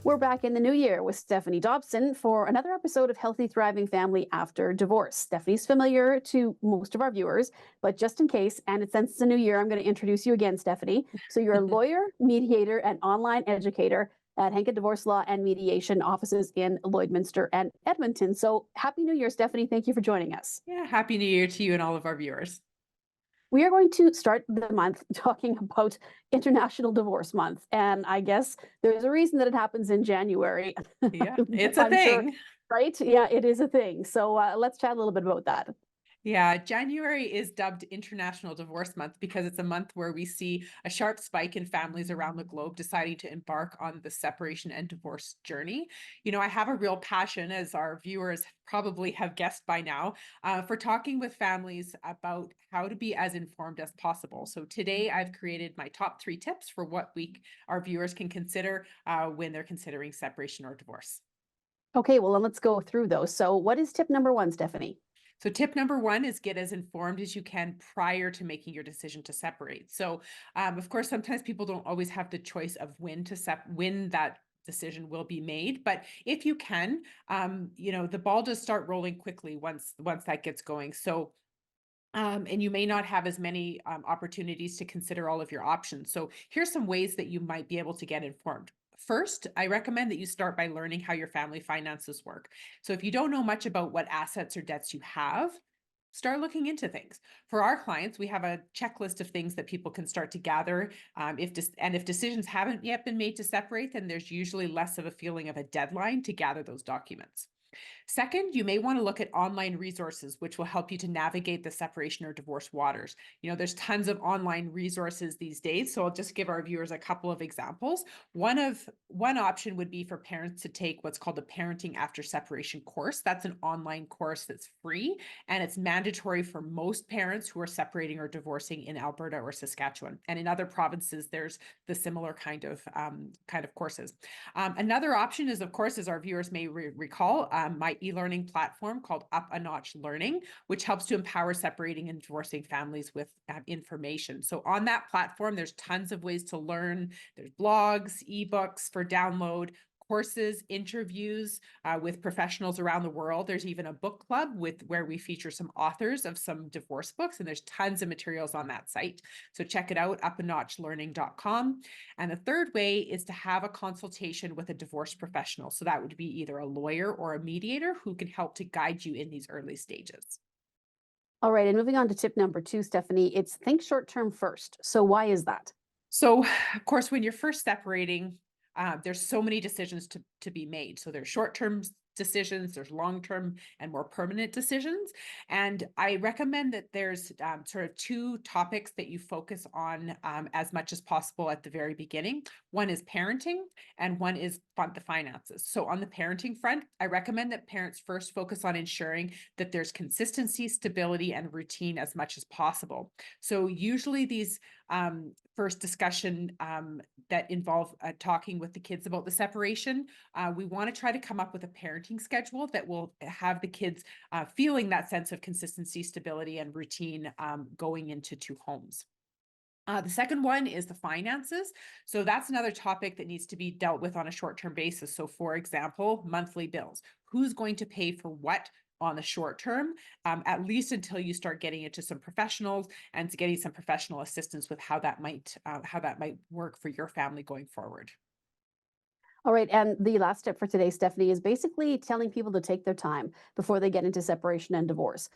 We're back in the new year with Stephanie Dobson for another episode of Healthy Thriving Family After Divorce. Stephanie's familiar to most of our viewers, but just in case, and since it's a new year, I'm going to introduce you again, Stephanie. So you're a lawyer, mediator, and online educator at Henke Divorce Law and Mediation offices in Lloydminster and Edmonton. So happy New Year, Stephanie. Thank you for joining us. Yeah, happy New Year to you and all of our viewers. We are going to start the month talking about International Divorce Month. And I guess there's a reason that it happens in January. Yeah, it's a I'm sure, thing. right? Yeah, it is a thing. So let's chat a little bit about that. Yeah, January is dubbed International Divorce Month because it's a month where we see a sharp spike in families around the globe deciding to embark on the separation and divorce journey. You know, I have a real passion, as our viewers probably have guessed by now, for talking with families about how to be as informed as possible. So today I've created my top 3 tips for what our viewers can consider when they're considering separation or divorce. Okay, well, then let's go through those. So what is tip number 1, Stephanie? So tip number 1 is get as informed as you can prior to making your decision to separate. So, of course, sometimes people don't always have the choice of when that decision will be made. But if you can, the ball does start rolling quickly once that gets going. So. And you may not have as many opportunities to consider all of your options. So here's some ways that you might be able to get informed. First, I recommend that you start by learning how your family finances work. So if you don't know much about what assets or debts you have, start looking into things. For our clients, we have a checklist of things that people can start to gather. If decisions haven't yet been made to separate, then there's usually less of a feeling of a deadline to gather those documents. Second, you may want to look at online resources, which will help you to navigate the separation or divorce waters. You know, there's tons of online resources these days. So I'll just give our viewers a couple of examples. One option would be for parents to take what's called a Parenting After Separation course. That's an online course that's free, and it's mandatory for most parents who are separating or divorcing in Alberta or Saskatchewan. And in other provinces, there's the similar kind of courses. Another option is, of course, as our viewers may recall, my e-learning platform called Up a Notch Learning, which helps to empower separating and divorcing families with information. So on that platform, there's tons of ways to learn. There's blogs, ebooks for download, courses, interviews with professionals around the world. There's even a book club where we feature some authors of some divorce books, and there's tons of materials on that site. So check it out, upanotchlearning.com. And the third way is to have a consultation with a divorce professional. So that would be either a lawyer or a mediator who can help to guide you in these early stages. All right, and moving on to tip number 2, Stephanie, it's think short term first. So why is that? So, of course, when you're first separating, there's so many decisions to be made. So there's short-term decisions, there's long-term and more permanent decisions. And I recommend that there's sort of 2 topics that you focus on as much as possible at the very beginning. One is parenting and one is the finances. So on the parenting front, I recommend that parents first focus on ensuring that there's consistency, stability, and routine as much as possible. So usually these first discussion that involve talking with the kids about the separation, we want to try to come up with a parenting schedule that will have the kids feeling that sense of consistency, stability, and routine going into 2 homes. The second one is the finances. So that's another topic that needs to be dealt with on a short-term basis. So for example, monthly bills. Who's going to pay for what on the short term, at least until you start getting into some professionals and to getting some professional assistance with how that might work for your family going forward. All right, and the last tip for today, Stephanie, is basically telling people to take their time before they get into separation and divorce.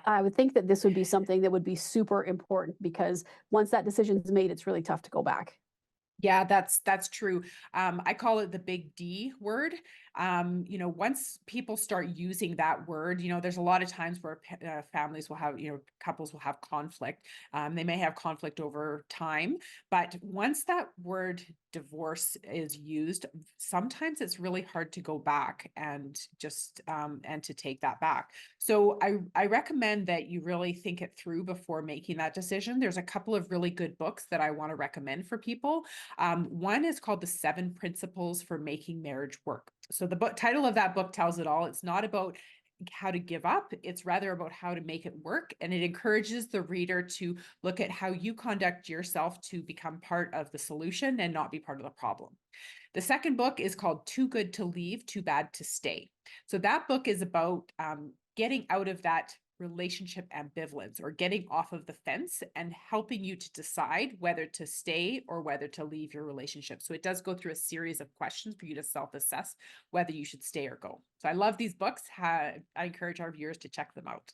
I would think that this would be something that would be super important because once that decision is made, it's really tough to go back. Yeah, that's true. I call it the big D word. Once people start using that word, there's a lot of times where families will have, couples will have conflict. They may have conflict over time, but once that word divorce is used, sometimes it's really hard to go back and just and to take that back. So I recommend that you really think it through before making that decision. There's a couple of really good books that I want to recommend for people. One is called The 7 Principles for Making Marriage Work. So the title of that book tells it all. It's not about how to give up. It's rather about how to make it work. And it encourages the reader to look at how you conduct yourself to become part of the solution and not be part of the problem. The second book is called Too Good to Leave, Too Bad to Stay. So that book is about getting out of that relationship ambivalence, or getting off of the fence, and helping you to decide whether to stay or whether to leave your relationship. So it does go through a series of questions for you to self-assess whether you should stay or go. So I love these books. I encourage our viewers to check them out.